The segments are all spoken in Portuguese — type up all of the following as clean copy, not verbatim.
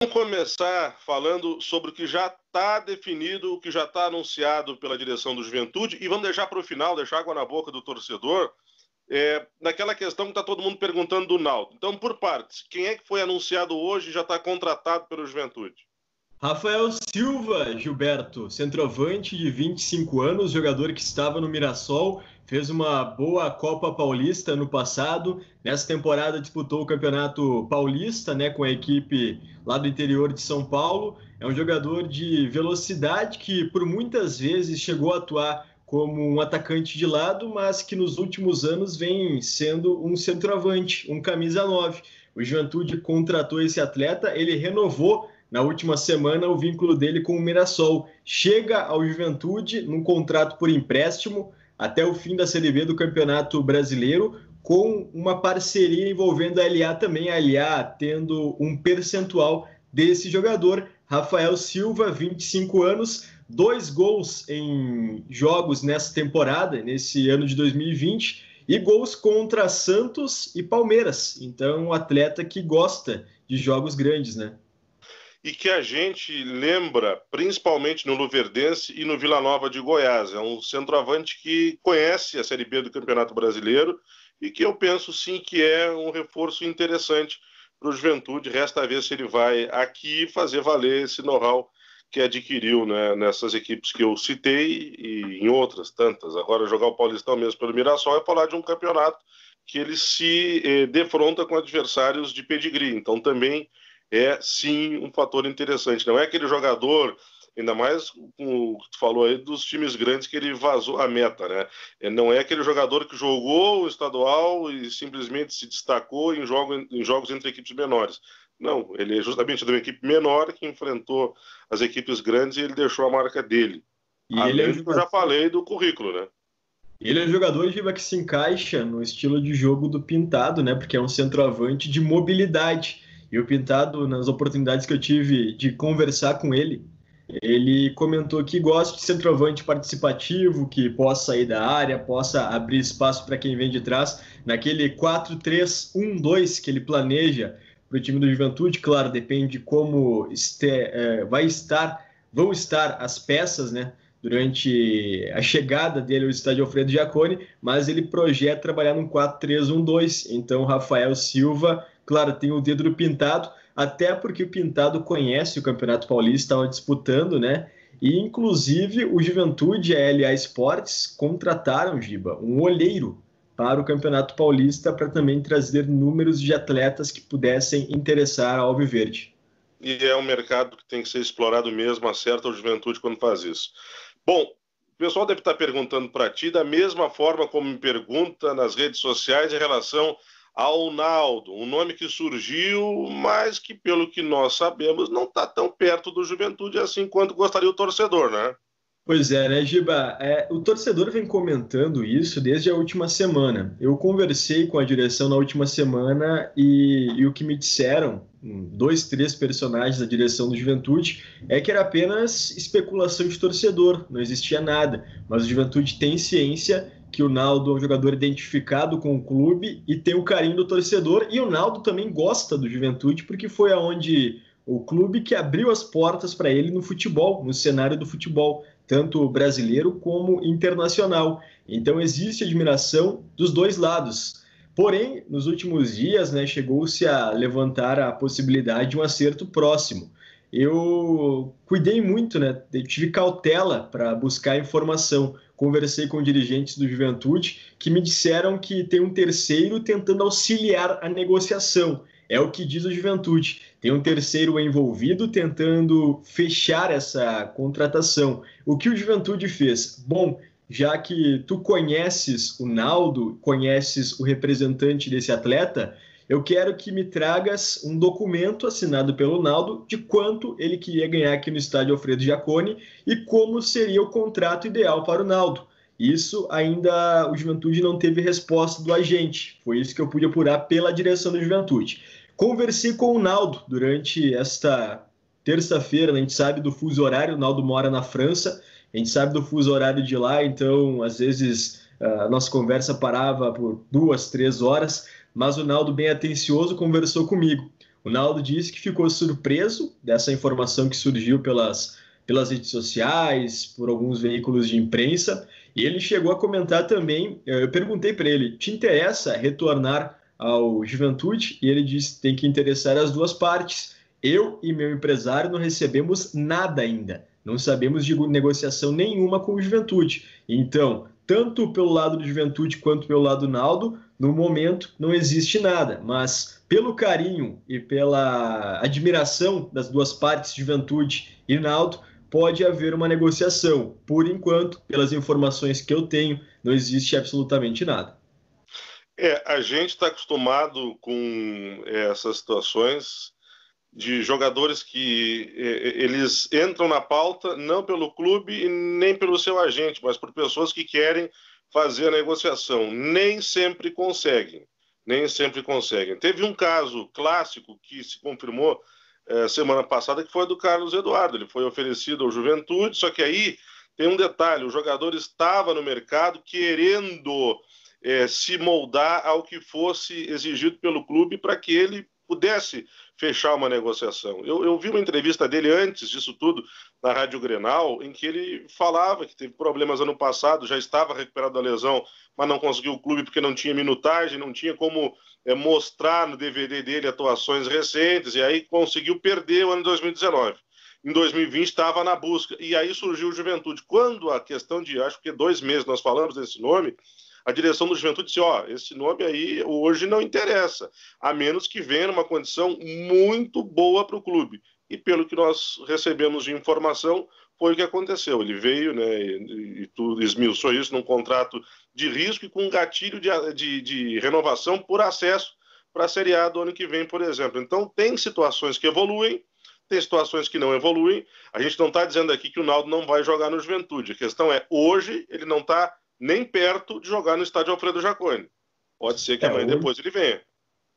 Vamos começar falando sobre o que já está definido, o que já está anunciado pela direção do Juventude, e vamos deixar para o final, deixar água na boca do torcedor, naquela questão que está todo mundo perguntando do Naldo. Então, por partes, quem é que foi anunciado hoje e já está contratado pelo Juventude? Rafael Silva, Gilberto, centroavante de 25 anos, jogador que estava no Mirassol, fez uma boa Copa Paulista no passado. Nessa temporada disputou o Campeonato Paulista, né, com a equipe lá do interior de São Paulo. É um jogador de velocidade que por muitas vezes chegou a atuar como um atacante de lado, mas que nos últimos anos vem sendo um centroavante, um camisa 9. O Juventude contratou esse atleta, ele renovou na última semana o vínculo dele com o Mirassol. Chega ao Juventude num contrato por empréstimo até o fim da Série B do Campeonato Brasileiro, com uma parceria envolvendo a LA também, a LA tendo um percentual desse jogador. Rafael Silva, 25 anos, 2 gols em jogos nessa temporada, nesse ano de 2020, e gols contra Santos e Palmeiras. Então, um atleta que gosta de jogos grandes, né? E que a gente lembra, principalmente no Luverdense e no Vila Nova de Goiás. É um centroavante que conhece a Série B do Campeonato Brasileiro e que eu penso, sim, que é um reforço interessante para o Juventude. Resta ver se ele vai aqui fazer valer esse know-how que adquiriu, né, nessas equipes que eu citei e em outras tantas. Agora, jogar o Paulistão mesmo pelo Mirassol é falar de um campeonato que ele se defronta com adversários de pedigree. Então, também é, sim, um fator interessante. Não é aquele jogador, ainda mais com o que tu falou aí dos times grandes, que ele vazou a meta, né? Não é aquele jogador que jogou o estadual e simplesmente se destacou em jogos entre equipes menores. Não, ele é justamente de uma equipe menor que enfrentou as equipes grandes e ele deixou a marca dele. E além ele é do que eu já falei do currículo, né? Ele é um jogador que se encaixa no estilo de jogo do Pintado, né? Porque é um centroavante de mobilidade. E o Pintado, nas oportunidades que eu tive de conversar com ele, ele comentou que gosta de centroavante participativo, que possa sair da área, possa abrir espaço para quem vem de trás. Naquele 4-3-1-2 que ele planeja para o time do Juventude, claro, depende de como vão estar as peças, né? Durante a chegada dele ao estádio Alfredo Jaconi, mas ele projeta trabalhar num 4-3-1-2. Então, Rafael Silva, claro, tem o dedo do Pintado, até porque o Pintado conhece o Campeonato Paulista, estava disputando, né? E, inclusive, o Juventude e a LA Esportes contrataram, Giba, um olheiro para o Campeonato Paulista para também trazer números de atletas que pudessem interessar ao Alviverde. E é um mercado que tem que ser explorado mesmo, acerta o Juventude quando faz isso. Bom, o pessoal deve estar perguntando para ti da mesma forma como me pergunta nas redes sociais em relação ao Naldo, um nome que surgiu, mas que, pelo que nós sabemos, não está tão perto do Juventude assim quanto gostaria o torcedor, né? Pois é, né, Giba? O torcedor vem comentando isso desde a última semana. Eu conversei com a direção na última semana e o que me disseram, 2, 3 personagens da direção do Juventude, é que era apenas especulação de torcedor, não existia nada. Mas o Juventude tem ciência que o Naldo é um jogador identificado com o clube e tem o carinho do torcedor, e o Naldo também gosta do Juventude porque foi aonde o clube que abriu as portas para ele no futebol, no cenário do futebol, tanto brasileiro como internacional. Então existe admiração dos dois lados. Porém, nos últimos dias, né, chegou-se a levantar a possibilidade de um acerto próximo. Eu cuidei muito, né, tive cautela para buscar informação. Conversei com dirigentes do Juventude que me disseram que tem um terceiro tentando auxiliar a negociação. É o que diz o Juventude. Tem um terceiro envolvido tentando fechar essa contratação. O que o Juventude fez? Bom, já que tu conheces o Naldo, conheces o representante desse atleta, eu quero que me tragas um documento assinado pelo Naldo de quanto ele queria ganhar aqui no estádio Alfredo Jaconi e como seria o contrato ideal para o Naldo. Isso ainda o Juventude não teve resposta do agente. Foi isso que eu pude apurar pela direção do Juventude. Conversei com o Naldo durante esta terça-feira, né? A gente sabe do fuso horário, o Naldo mora na França, a gente sabe do fuso horário de lá, então às vezes a nossa conversa parava por 2, 3 horas, mas o Naldo, bem atencioso, conversou comigo. O Naldo disse que ficou surpreso dessa informação que surgiu pelas redes sociais, por alguns veículos de imprensa, e ele chegou a comentar também, eu perguntei para ele, te interessa retornar ao Juventude? E ele disse, tem que interessar as duas partes. Eu e meu empresário não recebemos nada ainda, não sabemos de negociação nenhuma com o Juventude. Então, tanto pelo lado do Juventude quanto pelo lado do Naldo, no momento não existe nada, mas pelo carinho e pela admiração das duas partes, Juventude e Naldo, pode haver uma negociação. Por enquanto, pelas informações que eu tenho, não existe absolutamente nada. A gente está acostumado com essas situações de jogadores que eles entram na pauta não pelo clube e nem pelo seu agente, mas por pessoas que querem fazer a negociação. Nem sempre conseguem. Teve um caso clássico que se confirmou semana passada, que foi a do Carlos Eduardo. Ele foi oferecido ao Juventude, só que aí tem um detalhe, o jogador estava no mercado querendo se moldar ao que fosse exigido pelo clube para que ele pudesse fechar uma negociação. Eu vi uma entrevista dele antes disso tudo na Rádio Grenal, em que ele falava que teve problemas ano passado, já estava recuperado da lesão, mas não conseguiu o clube porque não tinha minutagem, não tinha como mostrar no DVD dele atuações recentes, e aí conseguiu perder o ano de 2019. Em 2020 estava na busca, e aí surgiu o Juventude. Quando a questão de, acho que 2 meses nós falamos desse nome, a direção do Juventude disse, esse nome aí hoje não interessa, a menos que venha numa condição muito boa para o clube. E pelo que nós recebemos de informação, foi o que aconteceu. Ele veio, né, e tu esmiuçou isso num contrato de risco e com um gatilho de renovação por acesso para a Série A do ano que vem, por exemplo. Então, tem situações que evoluem, tem situações que não evoluem. A gente não está dizendo aqui que o Naldo não vai jogar no Juventude. A questão é, hoje, ele não está nem perto de jogar no estádio Alfredo Jaconi. Pode ser que amanhã depois ele venha.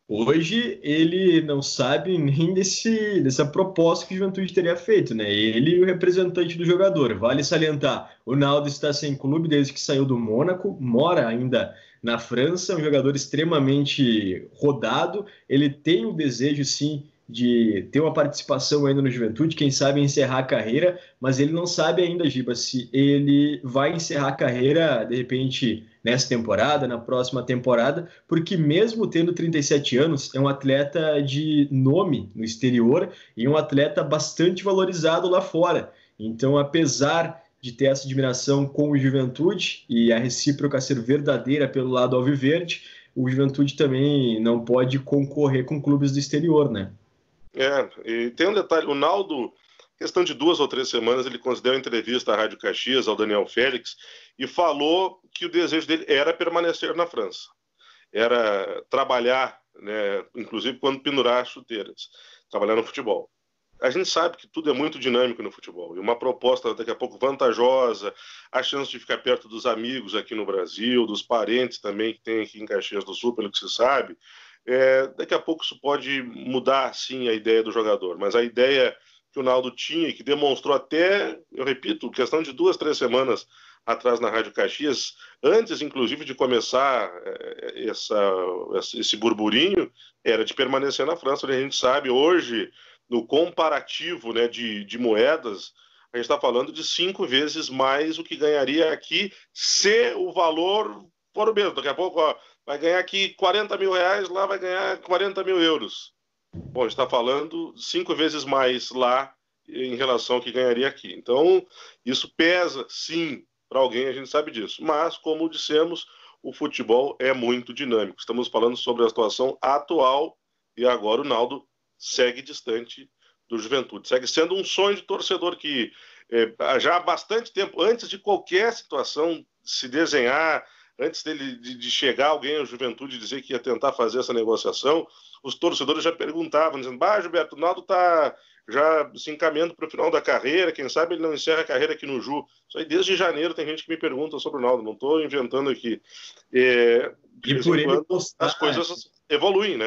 Hoje ele não sabe nem dessa proposta que o Juventude teria feito, né? Ele e o representante do jogador. Vale salientar, o Naldo está sem clube desde que saiu do Mônaco, mora ainda na França, um jogador extremamente rodado. Ele tem o desejo, sim, de ter uma participação ainda no Juventude, quem sabe encerrar a carreira, mas ele não sabe ainda, Giba, se ele vai encerrar a carreira, de repente, nessa temporada, na próxima temporada, porque mesmo tendo 37 anos, é um atleta de nome no exterior e um atleta bastante valorizado lá fora. Então, apesar de ter essa admiração com o Juventude e a recíproca ser verdadeira pelo lado alviverde, o Juventude também não pode concorrer com clubes do exterior, né? E tem um detalhe, o Naldo, questão de 2 ou 3 semanas, ele concedeu uma entrevista à Rádio Caxias, ao Daniel Félix, e falou que o desejo dele era permanecer na França, era trabalhar, né, inclusive quando pendurar as chuteiras, trabalhar no futebol. A gente sabe que tudo é muito dinâmico no futebol, e uma proposta daqui a pouco vantajosa, a chance de ficar perto dos amigos aqui no Brasil, dos parentes também que tem aqui em Caxias do Sul, pelo que se sabe, daqui a pouco isso pode mudar, sim, a ideia do jogador, mas a ideia que o Naldo tinha e que demonstrou até, eu repito, questão de 2, 3 semanas atrás na Rádio Caxias, antes, inclusive, de começar esse burburinho, era de permanecer na França, onde a gente sabe hoje, no comparativo, né, de moedas, a gente está falando de 5 vezes mais o que ganharia aqui se o valor for o mesmo. Daqui a pouco, vai ganhar aqui 40 mil reais, lá vai ganhar 40 mil euros. Bom, a gente está falando 5 vezes mais lá em relação ao que ganharia aqui. Então, isso pesa, sim, para alguém, a gente sabe disso. Mas, como dissemos, o futebol é muito dinâmico. Estamos falando sobre a situação atual e agora o Naldo segue distante do Juventude. Segue sendo um sonho de torcedor que já há bastante tempo, antes de qualquer situação se desenhar, antes de chegar alguém à Juventude e dizer que ia tentar fazer essa negociação, os torcedores já perguntavam, dizendo, Gilberto, o Naldo está já se encaminhando para o final da carreira, quem sabe ele não encerra a carreira aqui no Ju. Isso aí desde janeiro tem gente que me pergunta sobre o Naldo, não estou inventando aqui. E por ele postar, as coisas evoluem, né?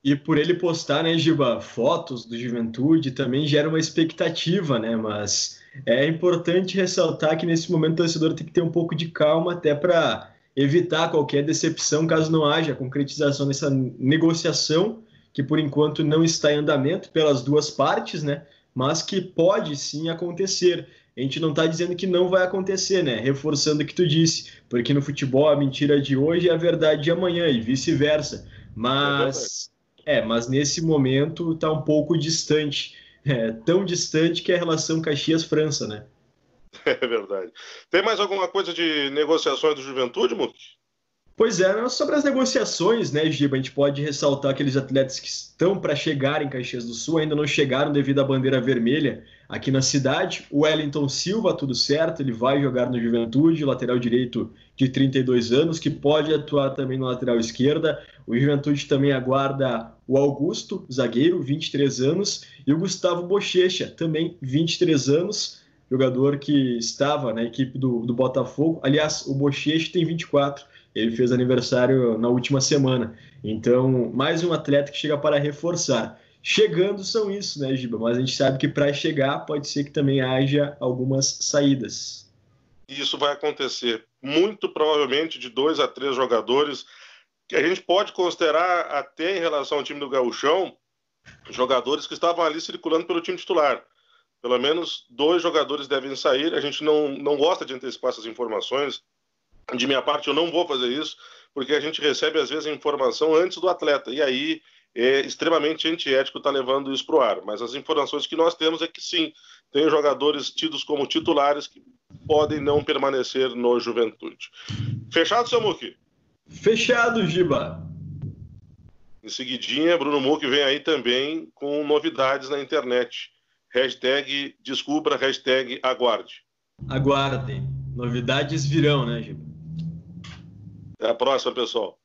E por ele postar, né, Giba, fotos do Juventude também gera uma expectativa, né? Mas é importante ressaltar que nesse momento o torcedor tem que ter um pouco de calma até para evitar qualquer decepção caso não haja concretização dessa negociação que por enquanto não está em andamento pelas duas partes, né? Mas que pode sim acontecer. A gente não está dizendo que não vai acontecer, né? Reforçando o que tu disse, porque no futebol a mentira de hoje é a verdade de amanhã e vice-versa. Mas nesse momento está um pouco distante. Tão distante que é a relação Caxias-França, né? É verdade. Tem mais alguma coisa de negociações do Juventude, Muk? Pois é, sobre as negociações, né, Giba, a gente pode ressaltar aqueles atletas que estão para chegar em Caxias do Sul, ainda não chegaram devido à bandeira vermelha aqui na cidade. O Wellington Silva, tudo certo, ele vai jogar no Juventude, lateral direito de 32 anos, que pode atuar também na lateral esquerda. O Juventude também aguarda o Augusto, zagueiro, 23 anos, e o Gustavo Bochecha, também 23 anos, jogador que estava na equipe do Botafogo. Aliás, o Bochecha tem 24. Ele fez aniversário na última semana. Então, mais um atleta que chega para reforçar. Chegando são isso, né, Giba? Mas a gente sabe que para chegar pode ser que também haja algumas saídas. Isso vai acontecer muito provavelmente de 2 a 3 jogadores que a gente pode considerar até em relação ao time do Gauchão, jogadores que estavam ali circulando pelo time titular. Pelo menos 2 jogadores devem sair. A gente não gosta de antecipar essas informações. De minha parte, eu não vou fazer isso, porque a gente recebe, às vezes, a informação antes do atleta, e aí é extremamente antiético estar levando isso para o ar. Mas as informações que nós temos é que, sim, tem jogadores tidos como titulares que podem não permanecer no Juventude. Fechado, seu Muki? Fechado, Giba. Em seguidinha, Bruno Muki vem aí também com novidades na internet. Hashtag descubra, hashtag aguarde. Aguardem. Novidades virão, né, Giba? Até a próxima, pessoal.